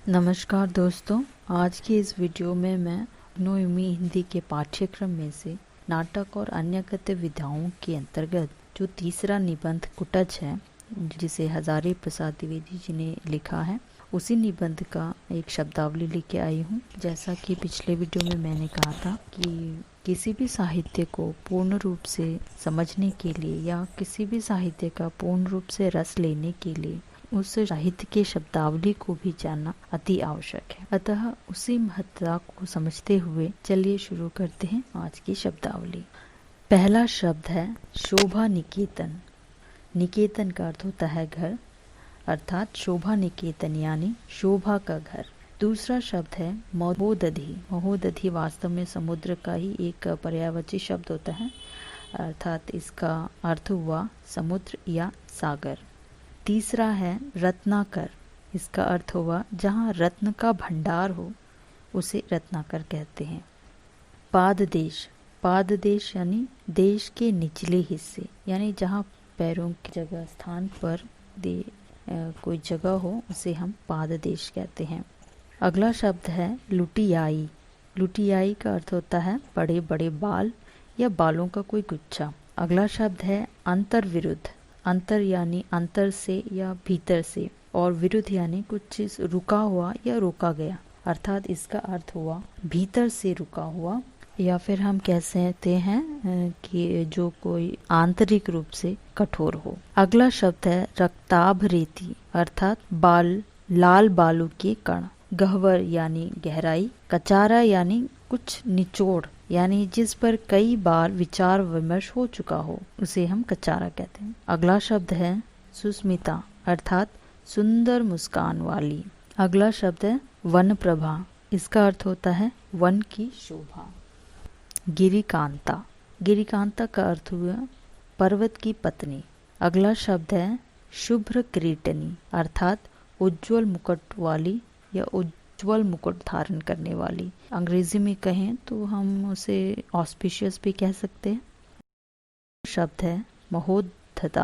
नमस्कार दोस्तों, आज की इस वीडियो में मैं नोएमी हिंदी के पाठ्यक्रम में से नाटक और अन्य गतिविधियों के अंतर्गत जो तीसरा निबंध कुटच है, जिसे हजारी प्रसाद द्विवेदी जी ने लिखा है, उसी निबंध का एक शब्दावली लेके आई हूँ। जैसा कि पिछले वीडियो में मैंने कहा था कि किसी भी साहित्य को पूर्ण रूप से समझने के लिए या किसी भी साहित्य का पूर्ण रूप से रस लेने के लिए उस साहित्य के शब्दावली को भी जानना अति आवश्यक है। अतः उसी महत्ता को समझते हुए चलिए शुरू करते हैं आज की शब्दावली। पहला शब्द है शोभा निकेतन। निकेतन का अर्थ होता है घर, अर्थात शोभा निकेतन यानी शोभा का घर। दूसरा शब्द है महोदधि। महोदधि वास्तव में समुद्र का ही एक पर्यायवाची शब्द होता है, अर्थात इसका अर्थ हुआ समुद्र या सागर। तीसरा है रत्नाकर। इसका अर्थ हुआ जहाँ रत्न का भंडार हो उसे रत्नाकर कहते हैं। पाददेश। पाददेश यानी देश के निचले हिस्से, यानी जहाँ पैरों की जगह स्थान पर कोई जगह हो उसे हम पाददेश कहते हैं। अगला शब्द है लुटियाई। लुटियाई का अर्थ होता है बड़े बड़े बाल या बालों का कोई गुच्छा। अगला शब्द है अंतर विरुद्ध। अंतर यानी अंतर से या भीतर से, और विरुद्ध यानी कुछ चीज रुका हुआ या रोका गया, अर्थात इसका अर्थ हुआ भीतर से रुका हुआ, या फिर हम कह सकते हैं कि जो कोई आंतरिक रूप से कठोर हो। अगला शब्द है रक्ताभ रेती, अर्थात बाल लाल बालू के कण। गहवर यानी गहराई। कचारा यानी कुछ निचोड़, यानी जिस पर कई बार विचार विमर्श हो चुका हो उसे हम कचारा कहते हैं। अगला शब्द है सुस्मिता, अर्थात सुंदर मुस्कान वाली। अगला शब्द है वन प्रभा। इसका अर्थ होता है वन की शोभा। गिरिकांता। गिरिकांता का अर्थ हुआ पर्वत की पत्नी। अगला शब्द है शुभ्र किरीटनी, अर्थात उज्जवल मुकुट वाली या उज्जवल मुकुट धारण करने वाली। अंग्रेजी में कहें तो हम उसे ऑस्पिशियस भी कह सकते हैं। शब्द है महोद्धता,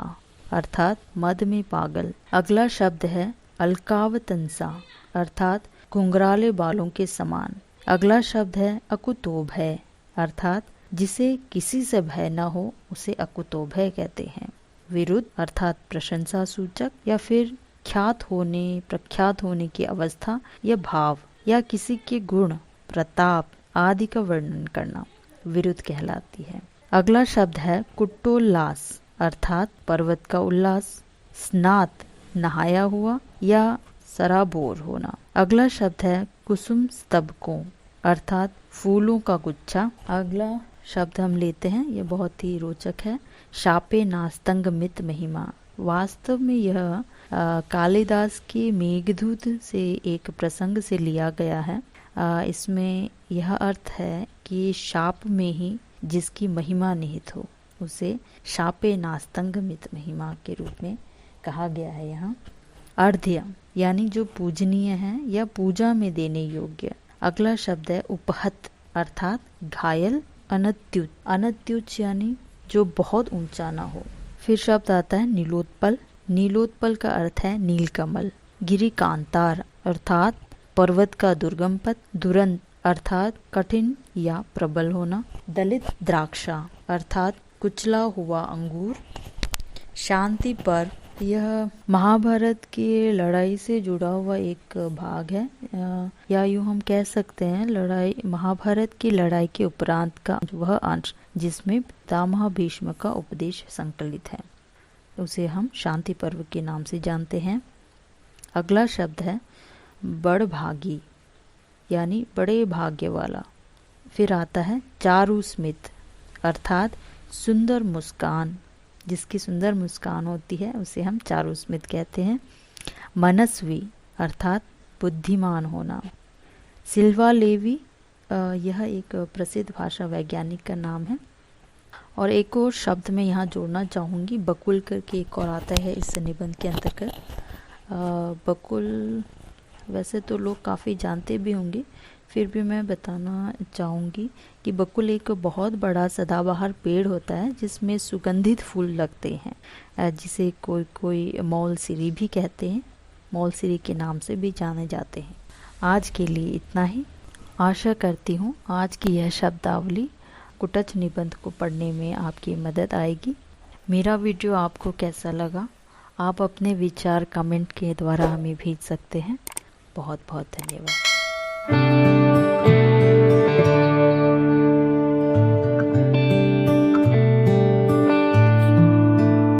अर्थात मद में पागल। अगला शब्द है अलकावतंसा, अर्थात घुंघराले बालों के समान। अगला शब्द है अकुतोभय, अर्थात जिसे किसी से भय न हो उसे अकुतोभय कहते हैं। विरुद्ध अर्थात प्रशंसा सूचक या फिर ख्यात होने प्रख्यात होने की अवस्था या भाव, या किसी के गुण प्रताप आदि का वर्णन करना विरुद्ध कहलाती है। अगला शब्द है कुट्टोल्लास, अर्थात पर्वत का उल्लास। स्नात नहाया हुआ या सराबोर होना। अगला शब्द है कुसुम स्तबकों, अर्थात फूलों का गुच्छा। अगला शब्द हम लेते हैं, यह बहुत ही रोचक है, शापे नास्तंग मित महिमा। वास्तव में यह कालिदास के मेघदूत से एक प्रसंग से लिया गया है। इसमें यह अर्थ है कि शाप में ही जिसकी महिमा निहित हो उसे शापे नास्तंग मित महिमा के रूप में कहा गया है। यहाँ अर्ध्य यानी जो पूजनीय है या पूजा में देने योग्य। अगला शब्द है उपहत, अर्थात घायल। अनत्युत। अनत्युत यानी जो बहुत ऊंचा ना हो। फिर शब्द आता है नीलोत्पल। नीलोत्पल का अर्थ है नीलकमल। गिरिकांतार अर्थात पर्वत का दुर्गम पथ। दुरंत अर्थात कठिन या प्रबल होना। दलित द्राक्षा अर्थात कुचला हुआ अंगूर। शांति पर्व यह महाभारत की लड़ाई से जुड़ा हुआ एक भाग है, या यूं हम कह सकते हैं लड़ाई महाभारत की लड़ाई के उपरांत का वह अंश जिसमें पितामह भीष्म का उपदेश संकलित है, उसे हम शांति पर्व के नाम से जानते हैं। अगला शब्द है बड़भागी, यानी बड़े भाग्य वाला। फिर आता है चारु स्मित, अर्थात सुंदर मुस्कान। जिसकी सुंदर मुस्कान होती है उसे हम चारु स्मित कहते हैं। मनस्वी अर्थात बुद्धिमान होना। सिल्वा लेवी यह एक प्रसिद्ध भाषा वैज्ञानिक का नाम है। और एक और शब्द मैं यहाँ जोड़ना चाहूँगी, बकुल करके एक और आता है इस निबंध के अंतर्गत। बकुल वैसे तो लोग काफ़ी जानते भी होंगे, फिर भी मैं बताना चाहूँगी कि बकुल एक बहुत बड़ा सदाबहार पेड़ होता है जिसमें सुगंधित फूल लगते हैं, जिसे कोई कोई मौलसिरी भी कहते हैं, मौलसिरी के नाम से भी जाने जाते हैं। आज के लिए इतना ही। आशा करती हूँ आज की यह शब्दावली कुटच निबंध को पढ़ने में आपकी मदद आएगी। मेरा वीडियो आपको कैसा लगा, आप अपने विचार कमेंट के द्वारा हमें भेज सकते हैं। बहुत बहुत धन्यवाद।